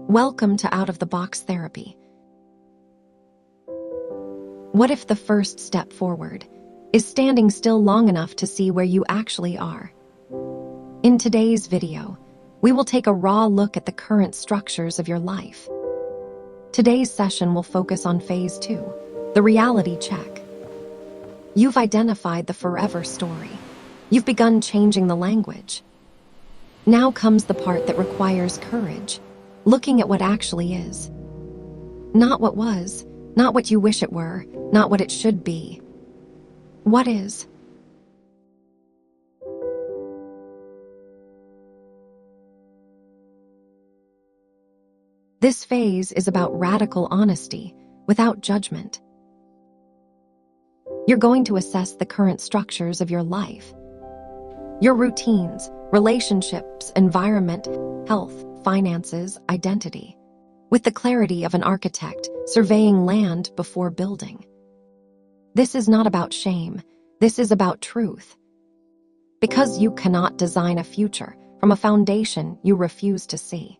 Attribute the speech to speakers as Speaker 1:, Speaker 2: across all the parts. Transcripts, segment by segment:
Speaker 1: Welcome to Out of the Box Therapy. What if the first step forward is standing still long enough to see where you actually are? In today's video, we will take a raw look at the current structures of your life. Today's session will focus on Phase 2, the reality check. You've identified the forever story. You've begun changing the language. Now comes the part that requires courage, looking at what actually is. Not what was, not what you wish it were, not what it should be. What is? This phase is about radical honesty, without judgment. You're going to assess the current structures of your life. Your routines, relationships, environment, health, finances, identity, with the clarity of an architect surveying land before building. This is not about shame. This is about truth. Because you cannot design a future from a foundation you refuse to see.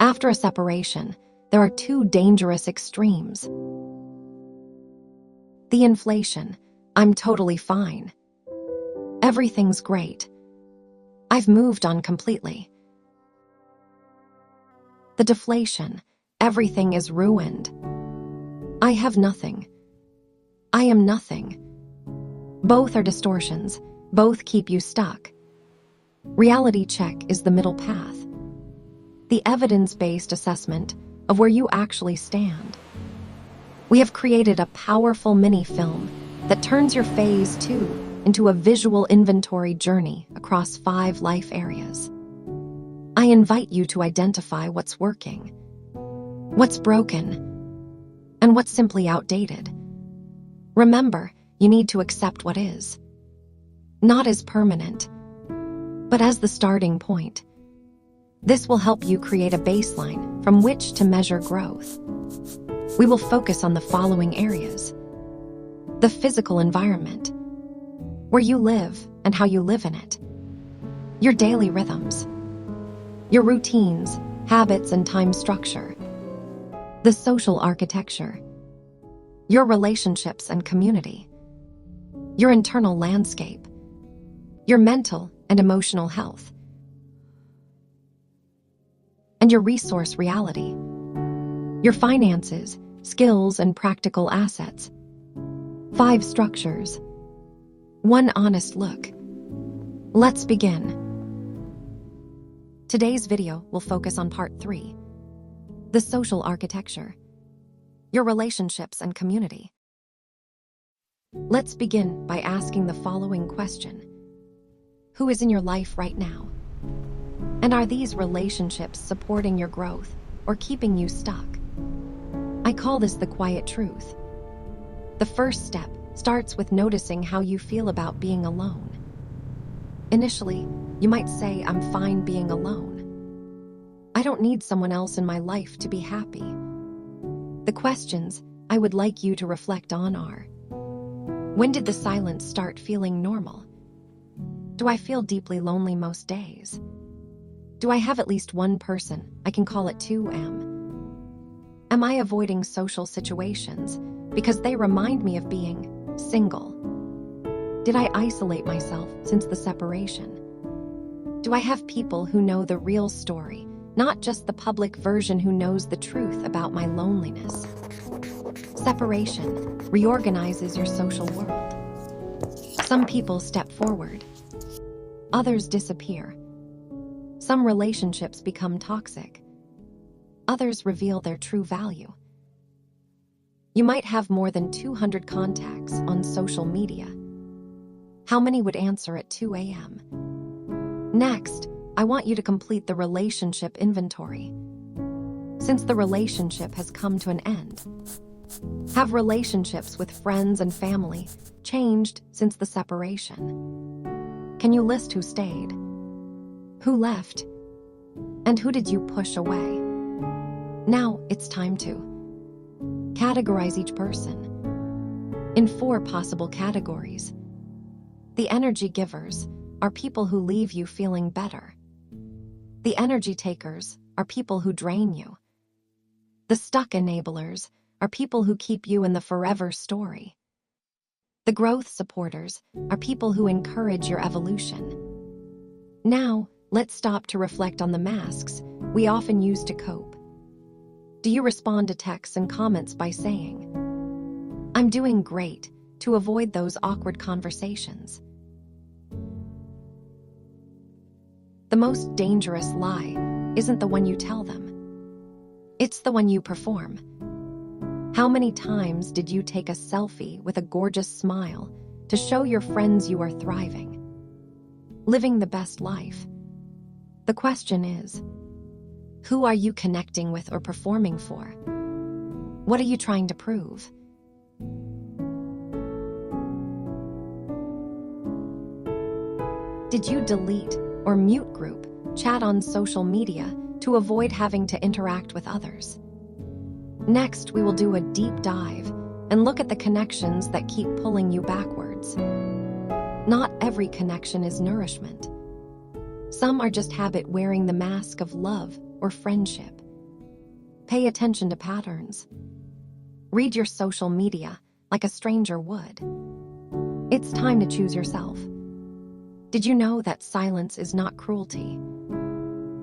Speaker 1: After a separation, there are two dangerous extremes. The inflation, I'm totally fine. Everything's great. I've moved on completely. The deflation, everything is ruined. I have nothing. I am nothing. Both are distortions. Both keep you stuck. Reality check is the middle path. The evidence-based assessment of where you actually stand. We have created a powerful mini-film that turns your Phase 2 into a visual inventory journey across 5 life areas. I invite you to identify what's working, what's broken, and what's simply outdated. Remember, you need to accept what is, not as permanent, but as the starting point. This will help you create a baseline from which to measure growth. We will focus on the following areas: the physical environment, where you live and how you live in it, your daily rhythms, your routines, habits, and time structure, the social architecture, your relationships and community, your internal landscape, your mental and emotional health, and your resource reality, your finances, skills, and practical assets. 5 structures. 1 honest look. Let's begin. Today's video will focus on Part 3, the social architecture, your relationships and community. Let's begin by asking the following question. Who is in your life right now? And are these relationships supporting your growth or keeping you stuck? I call this the quiet truth. The first step starts with noticing how you feel about being alone. Initially, you might say, I'm fine being alone. I don't need someone else in my life to be happy. The questions I would like you to reflect on are: when did the silence start feeling normal? Do I feel deeply lonely most days? Do I have at least one person I can call at 2 a.m.? Am I avoiding social situations because they remind me of being single? Did I isolate myself since the separation? Do I have people who know the real story, not just the public version who knows the truth about my loneliness? Separation reorganizes your social world. Some people step forward. Others disappear. Some relationships become toxic. Others reveal their true value. You might have more than 200 contacts on social media. How many would answer at 2 a.m.? Next, I want you to complete the relationship inventory. Since the relationship has come to an end, have relationships with friends and family changed since the separation? Can you list who stayed, who left, and who did you push away? Now it's time to categorize each person in 4 possible categories. The energy givers are people who leave you feeling better. The energy takers are people who drain you. The stuck enablers are people who keep you in the forever story. The growth supporters are people who encourage your evolution. Now, let's stop to reflect on the masks we often use to cope. Do you respond to texts and comments by saying, "I'm doing great," to avoid those awkward conversations? The most dangerous lie isn't the one you tell them. It's the one you perform. How many times did you take a selfie with a gorgeous smile to show your friends you are thriving, living the best life? The question is, who are you connecting with or performing for? What are you trying to prove? Did you delete or mute group chat on social media to avoid having to interact with others? Next, we will do a deep dive and look at the connections that keep pulling you backwards. Not every connection is nourishment. Some are just habit wearing the mask of love or friendship. Pay attention to patterns. Read your social media like a stranger would. It's time to choose yourself. Did you know that silence is not cruelty?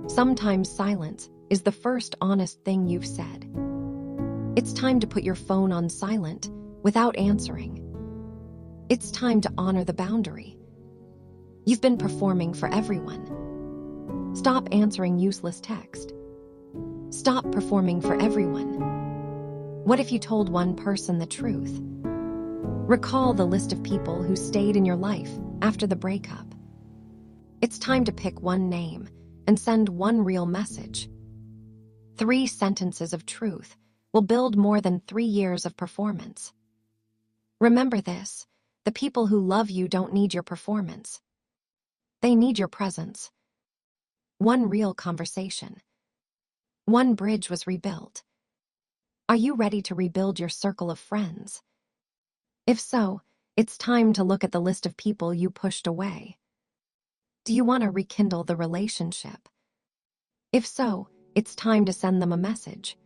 Speaker 1: Sometimes silence is the first honest thing you've said. It's time to put your phone on silent without answering. It's time to honor the boundary. You've been performing for everyone. Stop answering useless text. Stop performing for everyone. What if you told one person the truth? Recall the list of people who stayed in your life after the breakup. It's time to pick one name and send one real message. 3 sentences of truth will build more than 3 years of performance. Remember this, the people who love you don't need your performance. They need your presence. One real conversation. One bridge was rebuilt. Are you ready to rebuild your circle of friends? If so, it's time to look at the list of people you pushed away. Do you want to rekindle the relationship? If so, it's time to send them a message.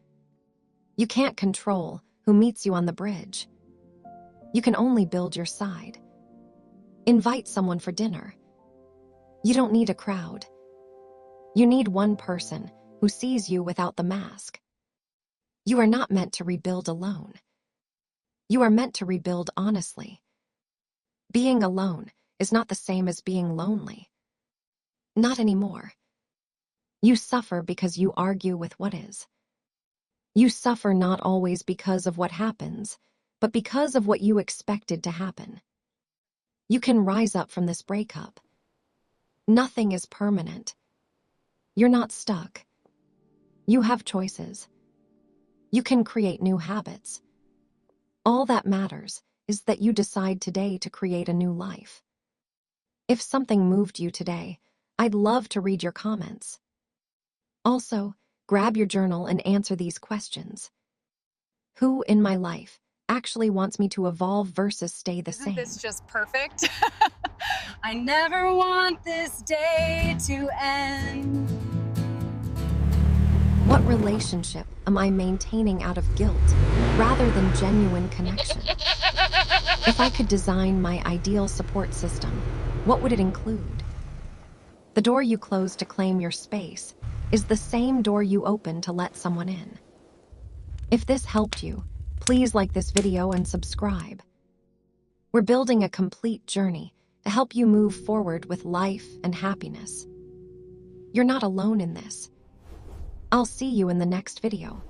Speaker 1: You can't control who meets you on the bridge. You can only build your side. Invite someone for dinner. You don't need a crowd. You need one person who sees you without the mask. You are not meant to rebuild alone. You are meant to rebuild honestly. Being alone is not the same as being lonely. Not anymore. You suffer because you argue with what is. You suffer not always because of what happens, but because of what you expected to happen. You can rise up from this breakup. Nothing is permanent. You're not stuck. You have choices. You can create new habits. All that matters is that you decide today to create a new life. If something moved you today, I'd love to read your comments. Also, grab your journal and answer these questions. Who in my life actually wants me to evolve versus stay the same?
Speaker 2: Isn't this just perfect? I never want this day to end.
Speaker 1: What relationship am I maintaining out of guilt rather than genuine connection? If I could design my ideal support system, what would it include? The door you close to claim your space is the same door you open to let someone in. If this helped you, please like this video and subscribe. We're building a complete journey to help you move forward with life and happiness. You're not alone in this. I'll see you in the next video.